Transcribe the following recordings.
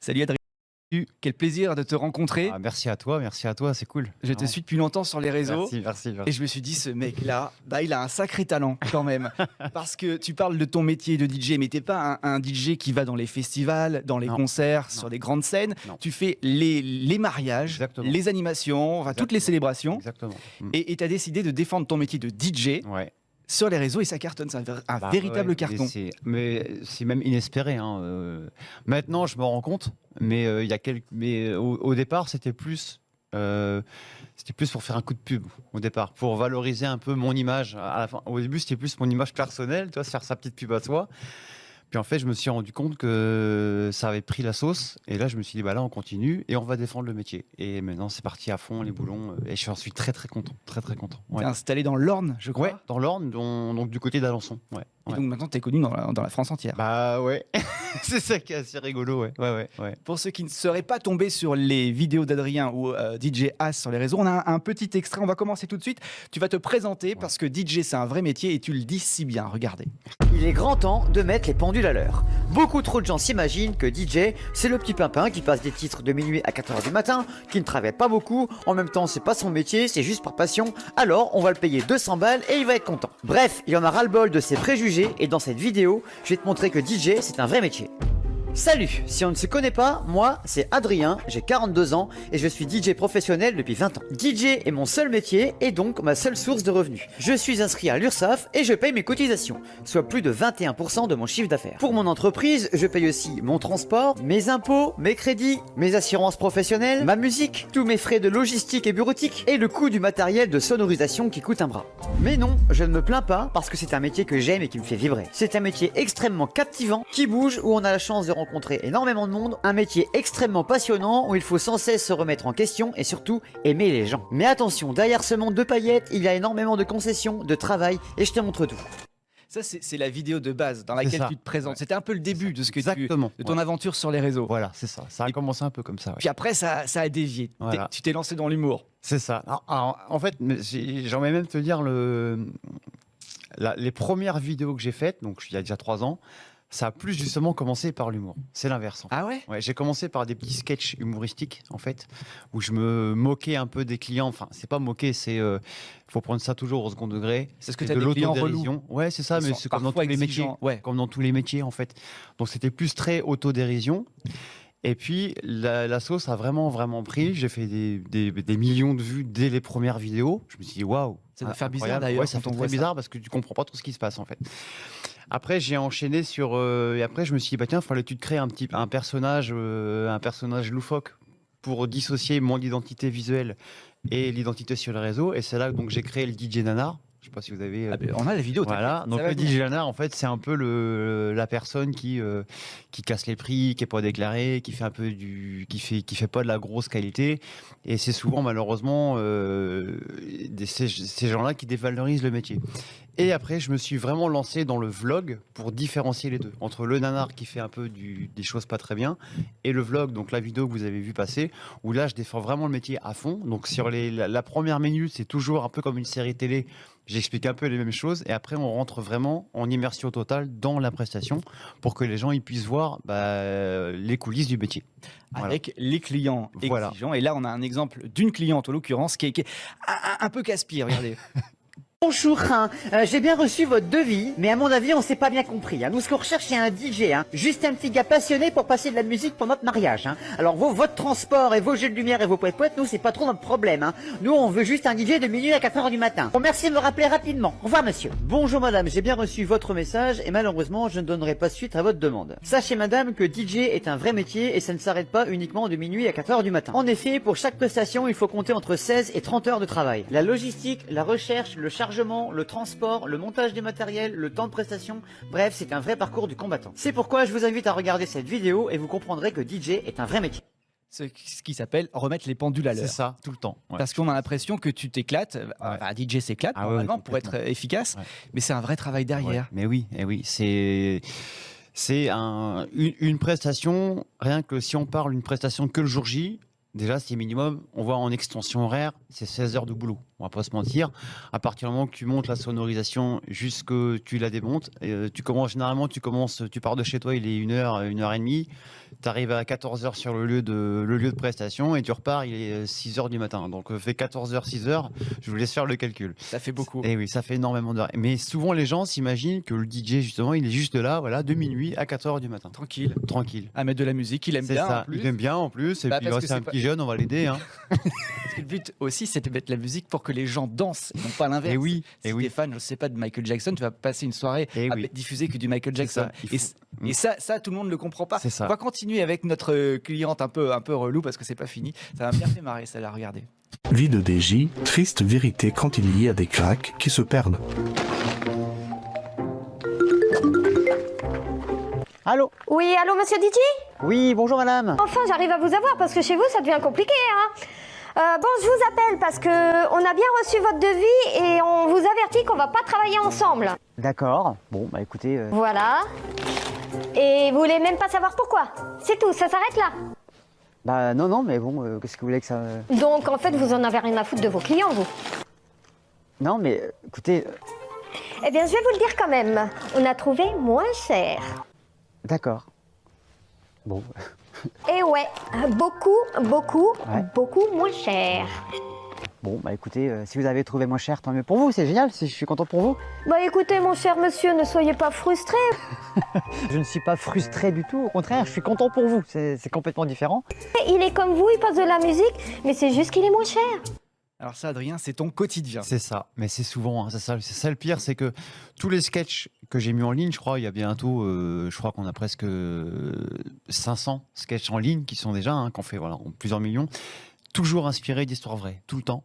Salut Adrien, quel plaisir de te rencontrer. Ah, merci à toi, c'est cool. Je te suis depuis longtemps sur les réseaux. Merci. Et je me suis dit, ce mec-là, il a un sacré talent quand même. Parce que tu parles de ton métier de DJ, mais t'es pas un DJ qui va dans les festivals, dans les concerts, sur des grandes scènes. Non. Tu fais les mariages, Exactement. les animations, enfin toutes les célébrations. Exactement. Et tu as décidé de défendre ton métier de DJ Ouais. sur les réseaux et ça cartonne. C'est un véritable carton. Mais c'est même inespéré. Maintenant, je me rends compte, mais au départ, c'était plus pour faire un coup de pub. Au départ, pour valoriser un peu mon image. À la fin, au début, c'était plus mon image personnelle, tu vois, se faire sa petite pub à soi. Puis en fait, je me suis rendu compte que ça avait pris la sauce. Et là, je me suis dit, bah là, on continue et on va défendre le métier. Et maintenant, c'est parti à fond, les boulons. Et j'en suis très, très content. Très, très content. Ouais. T'es installé dans l'Orne, je crois. Ouais, dans l'Orne, donc du côté d'Alençon. Ouais. Et donc maintenant, tu es connu dans la France entière. Bah ouais, c'est ça qui est assez rigolo, ouais. Pour ceux qui ne seraient pas tombés sur les vidéos d'Adrien ou DJ As sur les réseaux, on a un petit extrait, on va commencer tout de suite. Tu vas te présenter parce que DJ c'est un vrai métier et tu le dis si bien, regardez. Il est grand temps de mettre les pendules à l'heure. Beaucoup trop de gens s'imaginent que DJ, c'est le petit pimpin qui passe des titres de minuit à 4h du matin, qui ne travaille pas beaucoup, en même temps c'est pas son métier, c'est juste par passion, alors on va le payer 200 balles et il va être content. Bref, il y en a ras-le-bol de ces préjugés et dans cette vidéo, je vais te montrer que DJ c'est un vrai métier. Salut, si on ne se connaît pas, moi c'est Adrien, j'ai 42 ans et je suis DJ professionnel depuis 20 ans. DJ est mon seul métier et donc ma seule source de revenus. Je suis inscrit à l'URSSAF et je paye mes cotisations, soit plus de 21% de mon chiffre d'affaires. Pour mon entreprise, je paye aussi mon transport, mes impôts, mes crédits, mes assurances professionnelles, ma musique, tous mes frais de logistique et bureautique et le coût du matériel de sonorisation qui coûte un bras. Mais non, je ne me plains pas parce que c'est un métier que j'aime et qui me fait vibrer. C'est un métier extrêmement captivant, qui bouge, où on a la chance de rencontrer énormément de monde, un métier extrêmement passionnant où il faut sans cesse se remettre en question et surtout aimer les gens. Mais attention, derrière ce monde de paillettes, il y a énormément de concessions, de travail et je te montre tout. Ça, c'est la vidéo de base dans laquelle tu te présentes. Ouais. C'était un peu le début de de ton Ouais. aventure sur les réseaux. Voilà, c'est ça. Ça a commencé un peu comme ça. Ouais. Puis après, ça a dévié. Voilà. Tu t'es lancé dans l'humour. C'est ça. Alors, en fait, j'aimerais même te dire les premières vidéos que j'ai faites, donc il y a déjà 3 ans. Ça a plus justement commencé par l'humour. C'est l'inverse. En fait. Ah ouais? Ouais, j'ai commencé par des petits sketchs humoristiques, en fait, où je me moquais un peu des clients. Enfin, c'est pas moquer, c'est. Faut prendre ça toujours au second degré. C'est ce que C'est tu as de des clients l'autodérision. Ouais, c'est ça, Ils mais sont c'est comme dans tous parfois les métiers. exigeants, ouais. Comme dans tous les métiers, en fait. Donc, c'était plus très autodérision. Et puis, la sauce a vraiment pris. J'ai fait des millions de vues dès les premières vidéos. Je me suis dit, waouh. Ça doit faire bizarre incroyable. d'ailleurs. Ouais, ça quand fait on voit très bizarre parce que tu comprends pas tout ce qui se passe, en fait. Après, j'ai enchaîné sur. Et après, je me suis dit, bah tiens, il fallait que tu te crées un personnage loufoque pour dissocier mon identité visuelle et l'identité sur les réseaux. Et c'est là donc j'ai créé le DJ Nanar. Je sais pas si vous avez. On a la vidéo. Voilà. Donc le DJ Nanar, en fait, c'est un peu la personne qui casse les prix, qui est pas déclarée, qui fait un peu qui fait pas de la grosse qualité. Et c'est souvent malheureusement ces gens-là qui dévalorisent le métier. Et après, je me suis vraiment lancé dans le vlog pour différencier les deux. Entre le nanar qui fait un peu des choses pas très bien et le vlog, donc la vidéo que vous avez vu passer, où là, je défends vraiment le métier à fond. Donc sur la première minute, c'est toujours un peu comme une série télé. J'explique un peu les mêmes choses et après, on rentre vraiment en immersion totale dans la prestation pour que les gens ils puissent voir les coulisses du métier. Avec les clients exigeants. Et là, on a un exemple d'une cliente, en l'occurrence, qui est un peu casse-pied, regardez. Bonjour, j'ai bien reçu votre devis, mais à mon avis on s'est pas bien compris. Nous ce qu'on recherche c'est un DJ, juste un petit gars passionné pour passer de la musique pour notre mariage. Alors votre transport et vos jeux de lumière et vos poètes, nous c'est pas trop notre problème. Nous on veut juste un DJ de minuit à 4h du matin. Bon, merci de me rappeler rapidement. Au revoir monsieur. Bonjour madame, j'ai bien reçu votre message et malheureusement je ne donnerai pas suite à votre demande. Sachez madame que DJ est un vrai métier et ça ne s'arrête pas uniquement de minuit à 4h du matin. En effet, pour chaque prestation il faut compter entre 16 et 30 heures de travail. La logistique, la recherche, le chargement, le transport, le montage du matériel, le temps de prestation, bref, c'est un vrai parcours du combattant. C'est pourquoi je vous invite à regarder cette vidéo et vous comprendrez que DJ est un vrai métier. Ce qui s'appelle remettre les pendules à l'heure. C'est ça, tout le temps. Ouais. Parce qu'on a l'impression que tu t'éclates, un DJ s'éclate normalement pour être efficace, mais c'est un vrai travail derrière. Ouais. Mais oui, c'est une prestation, rien que si on parle d'une prestation que le jour J, déjà c'est minimum, on voit en extension horaire, c'est 16 heures de boulot. On va pas se mentir. À partir du moment que tu montes la sonorisation jusque tu la démontes, tu pars de chez toi, il est 1h, 1h30. Tu arrives à 14h sur le lieu de prestation et tu repars, il est 6h du matin. Donc fait 14h, 6h, je vous laisse faire le calcul. Ça fait beaucoup. Et oui, ça fait énormément d'heures. Mais souvent les gens s'imaginent que le DJ justement, il est juste là, voilà, de minuit à 4h du matin. Tranquille. Tranquille. À mettre de la musique, il aime C'est bien. ça, En plus. il aime bien en plus. Et Bah, puis parce que c'est un c'est pas- petit jeune, on va l'aider. Hein. Parce que le but aussi, c'est de mettre la musique pour que les gens dansent, et non pas l'inverse. Et oui, Si et t'es oui. fan, je sais pas, de Michael Jackson, tu vas passer une soirée Et à oui. diffuser que du Michael C'est Jackson. ça, il Et, faut- et ça, tout le monde ne le comprend pas. C'est ça. On va continuer avec notre cliente un peu relou parce que c'est pas fini. Ça m'a bien fait marrer, ça, là, regardez. Vie de DJ, triste vérité quand il y a des cracks qui se perdent. Allô? Oui, allô, monsieur DJ? Oui, bonjour madame. Enfin, j'arrive à vous avoir parce que chez vous, ça devient compliqué, hein. Bon, je vous appelle parce que on a bien reçu votre devis et on vous avertit qu'on va pas travailler ensemble. D'accord. Bon, bah écoutez... Voilà. Et vous voulez même pas savoir pourquoi. C'est tout, ça s'arrête là. Bah non, mais bon, qu'est-ce que vous voulez que ça... Donc, en fait, vous en avez rien à foutre de vos clients, vous. Non, mais écoutez... Eh bien, je vais vous le dire quand même. On a trouvé moins cher. D'accord. Bon, Et ouais, beaucoup Ouais. moins cher. bon, bah écoutez, si vous avez trouvé moins cher, tant mieux pour vous, c'est génial, je suis content pour vous. Bah écoutez, mon cher monsieur, ne soyez pas frustré. Je ne suis pas frustré du tout, au contraire, je suis content pour vous, c'est complètement différent. Il est comme vous, il passe de la musique, mais c'est juste qu'il est moins cher. Alors ça, Adrien, c'est ton quotidien. C'est ça, mais c'est souvent, hein, c'est ça le pire, c'est que tous les sketchs que j'ai mis en ligne, je crois, il y a bientôt, je crois qu'on a presque 500 sketchs en ligne qui sont déjà, qu'on fait voilà, en plusieurs millions, toujours inspirés d'histoires vraies, tout le temps.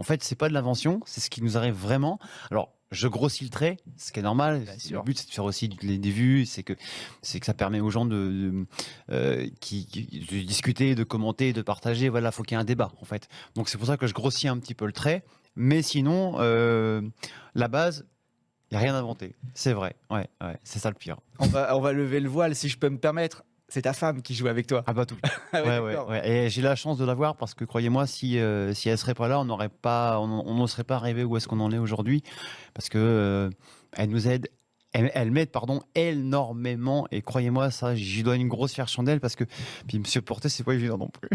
En fait, c'est pas de l'invention, c'est ce qui nous arrive vraiment. Alors, je grossis le trait, ce qui est normal. Bien sûr. Le but, c'est de faire aussi des vues, c'est que ça permet aux gens de discuter, de commenter, de partager. Voilà, faut qu'il y ait un débat, en fait. Donc, c'est pour ça que je grossis un petit peu le trait. Mais sinon, la base, il n'y a rien inventé. C'est vrai. Ouais, c'est ça le pire. On va lever le voile, si je peux me permettre. C'est ta femme qui joue avec toi. Ah bah tout. Ah ouais, Ouais. d'accord. Et j'ai la chance de l'avoir parce que croyez-moi, si elle serait pas là, on ne serait pas arrivé où est-ce qu'on en est aujourd'hui, parce que elle nous aide. Elle m'aide, énormément. Et croyez-moi, ça, j'y dois une grosse fière chandelle parce que puis me supporter, c'est pas évident non plus.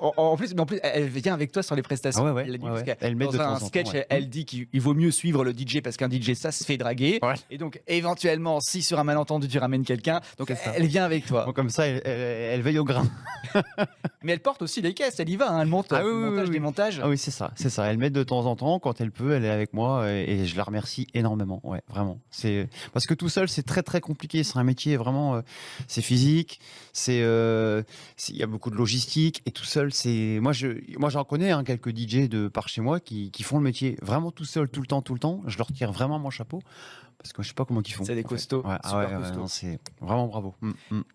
En plus, elle vient avec toi sur les prestations. Ah ouais. Elle l'a dit, Ouais, parce ouais. qu'elle- Elle m'aide dans de temps un en temps, sketch, ouais. elle dit qu'il vaut mieux suivre le DJ parce qu'un DJ, ça se fait draguer. Ouais. Et donc, éventuellement, si sur un malentendu, tu ramènes quelqu'un, donc C'est ça. elle vient avec toi. Donc, comme ça, elle veille au grain. Mais elle porte aussi les caisses, elle y va, hein, elle monte, Ah oui, oui, montage, oui. démontage. Ah oui, c'est ça. Elle m'aide de temps en temps. Quand elle peut, elle est avec moi et je la remercie énormément. Ouais, vraiment. C'est parce que tout seul, c'est très très compliqué. C'est un métier vraiment, c'est physique. Il y a beaucoup de logistique et tout seul, moi j'en connais quelques DJ de par chez moi qui font le métier vraiment tout seul, tout le temps. Je leur tire vraiment mon chapeau parce que je sais pas comment ils font. C'est des en fait. costauds, Ouais, super costauds. non, c'est vraiment bravo.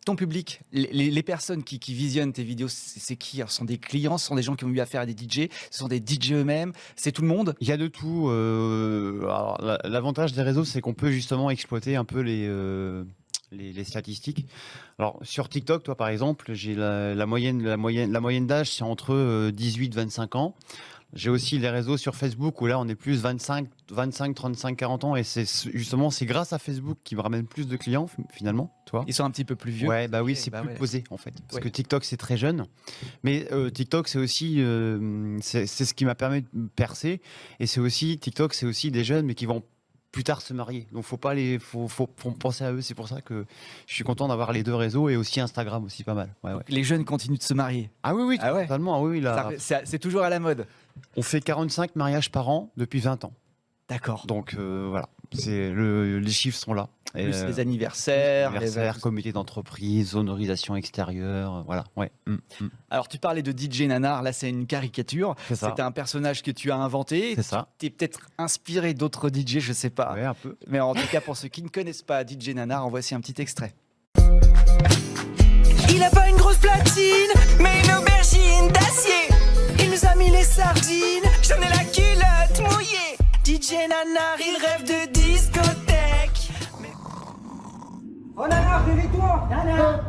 Ton public, les personnes qui visionnent tes vidéos, c'est qui? Alors, ce sont des clients, ce sont des gens qui ont eu affaire à des DJ, ce sont des DJ eux-mêmes, c'est tout le monde? Il y a de tout. Alors, l'avantage des réseaux, c'est qu'on peut justement exploiter un peu les statistiques. Alors sur TikTok, toi par exemple, j'ai la moyenne d'âge, c'est entre 18 25 ans. J'ai aussi les réseaux sur Facebook où là on est plus 25 35 40 ans et c'est grâce à Facebook qui me ramène plus de clients finalement, toi. Ils sont un petit peu plus vieux. Ouais, bah oui, Ok, c'est bah plus ouais. posé en fait. Parce Ouais. que TikTok c'est très jeune, mais TikTok c'est aussi c'est ce qui m'a permis de percer et TikTok c'est aussi des jeunes mais qui vont plus tard se marier. Donc faut penser à eux. C'est pour ça que je suis content d'avoir les deux réseaux et aussi Instagram aussi pas mal. Ouais. Les jeunes continuent de se marier. Ah oui, Ah ouais. totalement. Ah oui, là, C'est toujours à la mode. on fait 45 mariages par an depuis 20 ans. D'accord. Donc voilà, les chiffres sont là. Et, Plus les anniversaires. anniversaire, comité d'entreprise, sonorisation extérieure, voilà. Ouais. Alors, tu parlais de DJ Nanar, là, c'est une caricature. C'est ça. C'est un personnage que tu as inventé. C'est ça. Tu es peut-être inspiré d'autres DJ, je sais pas. Ouais, un peu. Mais en tout cas, pour ceux qui ne connaissent pas DJ Nanar, en voici un petit extrait. Il a pas une grosse platine, mais une aubergine d'acier. Il nous a mis les sardines, j'en ai la culotte mouillée. DJ Nanar, il rêve de discothèque. Oh Nana, réveille-toi! Nana!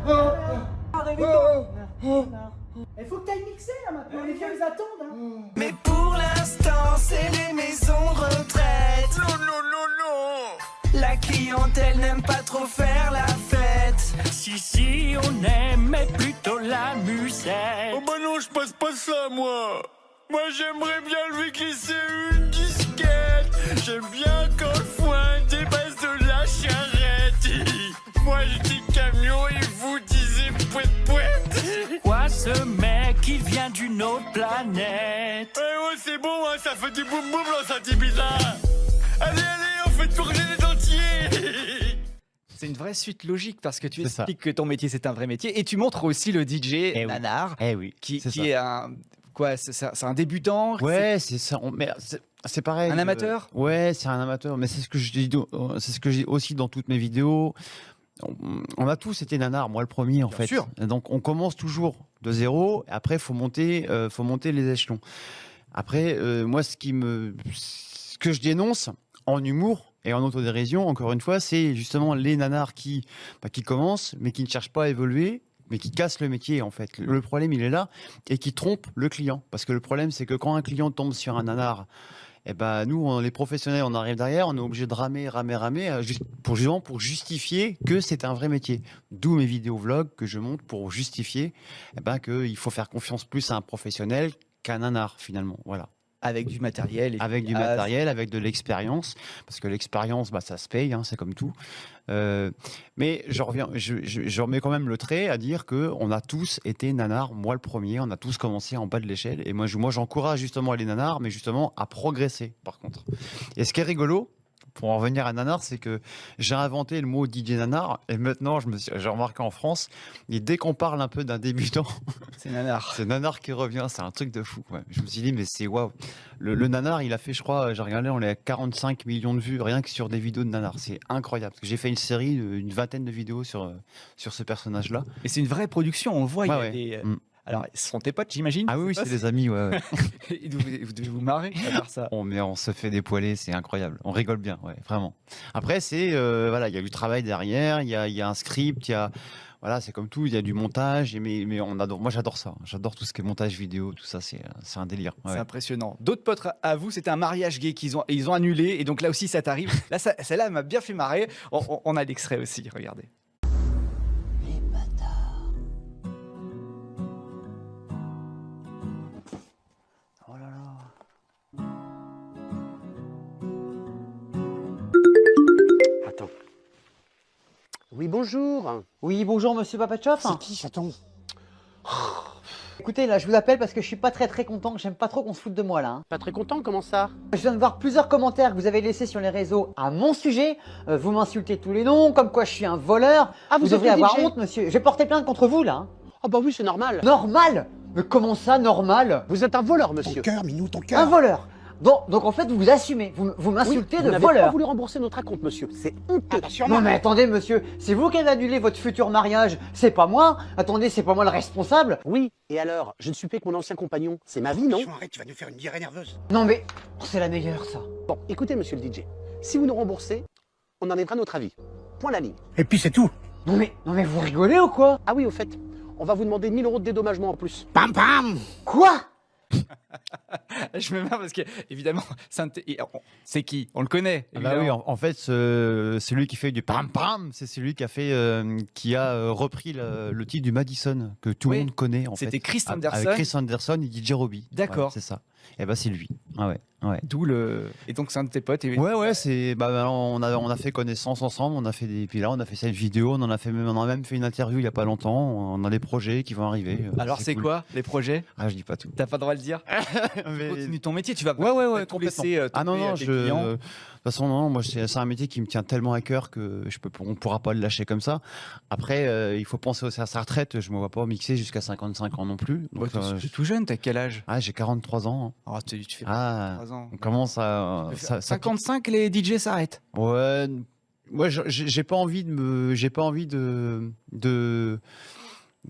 Réveille-toi! Il faut que t'ailles mixer là maintenant, les vieux ils attendent! Hein. Mais pour l'instant, l'instant, c'est les maisons de retraite. Non, non, non, non. La clientèle n'aime pas trop faire la fête. Si, on aimait plutôt la musette. Oh bah non, je passe pas ça, moi. Moi, j'aimerais bien lui glisser une disquette. J'aime bien quand le foin dépasse de la charrette. Moi, je dis camion et vous disiez pouette. Quoi, ce mec, il vient d'une autre planète. Eh ouais, c'est bon, hein, ça fait du boum boum dans sa bizarre. Allez, allez, on fait tourner les dentiers. C'est une vraie suite logique parce que tu C'est ça. expliques que ton métier c'est un vrai métier et tu montres aussi le DJ oui. nanar Eh oui, qui c'est ça. est un quoi, c'est un débutant, Ouais, c'est ça. Mais c'est pareil. Un amateur Ouais, c'est un amateur. Mais c'est ce que je dis. C'est ce que je dis aussi dans toutes mes vidéos. On a tous été nanars, moi le premier en Bien fait. sûr. Donc on commence toujours de zéro. Après, faut monter les échelons. Après, moi, ce que je dénonce en humour et en autodérision, encore une fois, c'est justement les nanars qui commencent, mais qui ne cherchent pas à évoluer, mais qui cassent le métier en fait. Le problème, il est là et qui trompent le client. Parce que le problème, c'est que quand un client tombe sur un nanar, eh ben, nous, les professionnels, on arrive derrière, on est obligé de ramer, pour justifier que c'est un vrai métier. D'où mes vidéos vlogs que je monte pour justifier qu'il faut faire confiance plus à un professionnel qu'à un nanar finalement. Voilà. avec du matériel, Avec du matériel, avec de l'expérience, parce que l'expérience, ça se paye, hein, c'est comme tout. Mais je remets quand même le trait à dire que on a tous été nanars, moi le premier, on a tous commencé en bas de l'échelle, et moi j'encourage justement les nanars, mais justement à progresser par contre. Et ce qui est rigolo, pour en revenir à nanar, c'est que j'ai inventé le mot DJ nanar, et maintenant j'ai remarqué en France, et dès qu'on parle un peu d'un débutant, c'est nanar. c'est nanar qui revient, c'est un truc de fou. Ouais. Je me suis dit, mais c'est waouh. Le nanar, il a fait, je crois, j'ai regardé, on est à 45 millions de vues rien que sur des vidéos de nanar. C'est incroyable. Parce que j'ai fait une série, une vingtaine de vidéos sur ce personnage-là. Et c'est une vraie production, on le voit. Ouais, Il y a ouais. des, alors, ce sont tes potes, j'imagine. Ah oui, ça, c'est des amis, ouais. Et vous devez vous marrer à faire ça. On se fait dépoiler, c'est incroyable. On rigole bien, ouais, vraiment. Après, c'est voilà, il y a du travail derrière, il y a un script, il y a voilà, c'est comme tout, il y a du montage, mais on adore. Moi, j'adore ça. J'adore tout ce qui est montage vidéo, tout ça, c'est un délire. Ouais. C'est impressionnant. D'autres potes à vous, c'était un mariage gay qu'ils ont annulé, et donc là aussi, ça t'arrive. Là, celle-là elle m'a bien fait marrer. On a l'extrait aussi, regardez. Attends. Oui, bonjour. Oui, bonjour monsieur Papatchoff. C'est qui, chaton? Écoutez, là, je vous appelle parce que je suis pas très content, j'aime pas trop qu'on se foute de moi là. Hein. Pas très content, comment ça? Je viens de voir plusieurs commentaires que vous avez laissés sur les réseaux à mon sujet. Vous m'insultez tous les noms, comme quoi je suis un voleur. Ah, vous êtes devriez le avoir DJ? honte, monsieur. Je vais porter plainte contre vous là. Hein. Ah bah oui, c'est normal. Normal? Mais comment ça, normal? Vous êtes un voleur, monsieur. Ton cœur, Minou, ton Un cœur. voleur. Donc en fait, vous vous assumez. Vous m'insultez vous de n'avez pas voleur. voulu rembourser notre acompte, monsieur. C'est honteux. Non mais attendez monsieur, c'est vous qui avez annulé votre futur mariage, c'est pas moi. Attendez, c'est pas moi le responsable. Oui, et alors? Je ne suis pas que mon ancien compagnon. C'est ma vie, non? Arrête, tu vas nous faire une diarrhée nerveuse. Non mais c'est la meilleure ça. Bon, écoutez, monsieur le DJ. Si vous nous remboursez, on enlèvera notre avis. Point la ligne. Et puis c'est tout. Non mais vous rigolez ou quoi? Ah oui, au fait, on va vous demander 1000 € de dédommagement en plus. Pam pam. Quoi? Je me marre parce que, évidemment, c'est qui? On le connaît. Ah bah oui, en fait, celui qui fait du pam pam, c'est celui qui a repris le titre du Madison que tout le monde connaît. C'était Chris Anderson. Avec Chris Anderson et DJ Robbie. D'accord. Ouais, c'est ça. Et bah c'est lui. Ah ouais. D'où le. Et donc c'est un de tes potes. Ouais, c'est. On a fait connaissance ensemble. Puis là, on a fait cette vidéo. On a même fait une interview il y a pas longtemps. On a des projets qui vont arriver. Alors c'est cool. quoi les projets? Ah, je dis pas tout. T'as pas le droit de le dire. Mais... Continue ton métier. Tu vas ouais, tout laisser. Ah non, tes clients. de toute façon, non, moi, c'est un métier qui me tient tellement à cœur que on ne pourra pas le lâcher comme ça. Après, il faut penser aussi à sa retraite. Je ne me vois pas mixer jusqu'à 55 ans non plus. Donc, Tu es tout jeune, t'as quel âge? Ah, j'ai 43 ans. Oh, tu fais 3 ans. On commence à... 55, les DJ s'arrêtent. Ouais, moi, j'ai pas envie de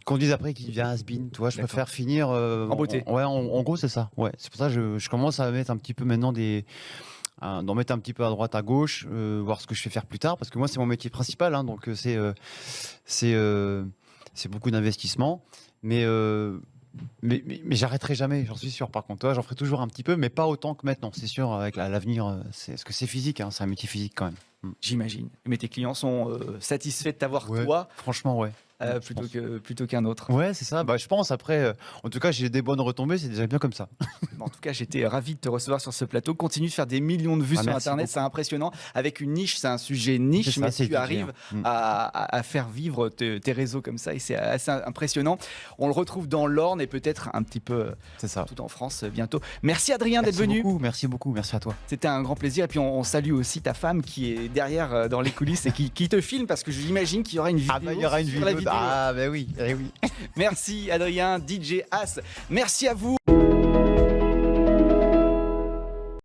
qu'on dise après qu'il devient has-been, tu vois, je préfère finir en beauté. En gros, c'est ça. Ouais, c'est pour ça que je commence à mettre un petit peu maintenant d'en mettre un petit peu à droite, à gauche, voir ce que je fais faire plus tard, parce que moi, c'est mon métier principal, hein, donc c'est beaucoup d'investissement. Mais Mais j'arrêterai jamais, j'en suis sûr. Par contre, toi, j'en ferai toujours un petit peu, mais pas autant que maintenant. C'est sûr, avec l'avenir, parce que c'est physique, hein, c'est un métier physique quand même. J'imagine. Mais tes clients sont satisfaits de t'avoir toi Franchement, ouais. plutôt qu'un autre. Ouais, c'est ça. Bah, je pense. Après, en tout cas, j'ai des bonnes retombées. C'est déjà bien comme ça. En tout cas, j'étais ravi de te recevoir sur ce plateau. Continue de faire des millions de vues sur merci Internet, beaucoup. c'est impressionnant. Avec une niche, c'est un sujet niche, C'est ça, mais c'est tu DJ, arrives hein. à faire vivre tes réseaux comme ça et c'est assez impressionnant. On le retrouve dans l'Orne et peut-être un petit peu C'est ça. tout en France bientôt. Merci Adrien d'être venu. Merci beaucoup. Merci à toi. C'était un grand plaisir. Et puis on salue aussi ta femme qui est derrière dans les coulisses et qui te filme parce que j'imagine qu'il y aura une vidéo. Ah bah, il y aura une sur la vidéo. Ah bah oui. Eh oui. Merci Adrien, DJ As. Merci à vous.